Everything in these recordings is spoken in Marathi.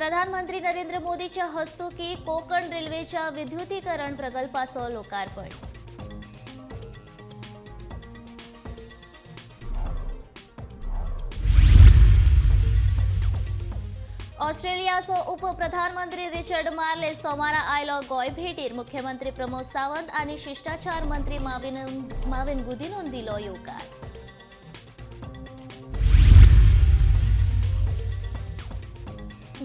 प्रधानमंत्री नरेंद्र मोदींच्या हस्तुकी कोकण रेल्वेच्या विद्युतीकरण प्रकल्पाचं लोकार्पण। ऑस्ट्रेलियाचो उपप्रधानमंत्री रिचर्ड मार्ले सोमारा आयलो गोंय भेटीर। मुख्यमंत्री प्रमोद सावंत आणि शिष्टाचार मंत्री माविन गुदिन्होन दिलो येवकार।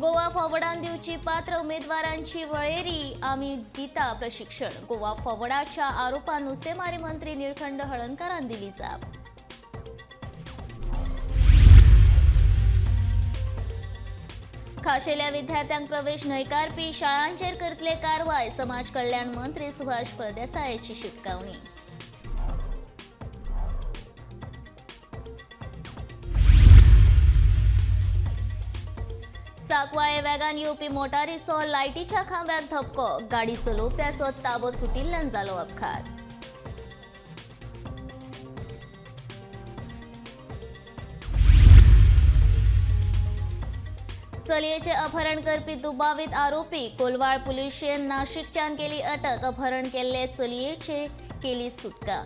गोवा फॉवर्डान दिवची पात्र उमेदवारांची वळेरी आमी दिता प्रशिक्षण। गोवा फॉवर्डाच्या आरोपान नुस्तेमारी मंत्री निळखंड हळणकारान दिली जाप। खाशेल्या विद्यार्थ्यांक प्रवेश न्हयकारपी शाळांचेर करतले कारवाय। समाज कल्याण मंत्री सुभाष फळदेसायाची शिटकावणी। साकवाळे वेगान येवपी मोटारीचो लायटीच्या खांब्याक धपको। गाडी चलोवप्याचो ताबो सुटिल्ल्यान जालो अपघात। चलयेचे अपहरण करपी दुबावित आरोपी कोलवाळ पुलिशेन नाशिकच्यान केली अटक। अपहरण केल्ले चलयेचे केली सुटका।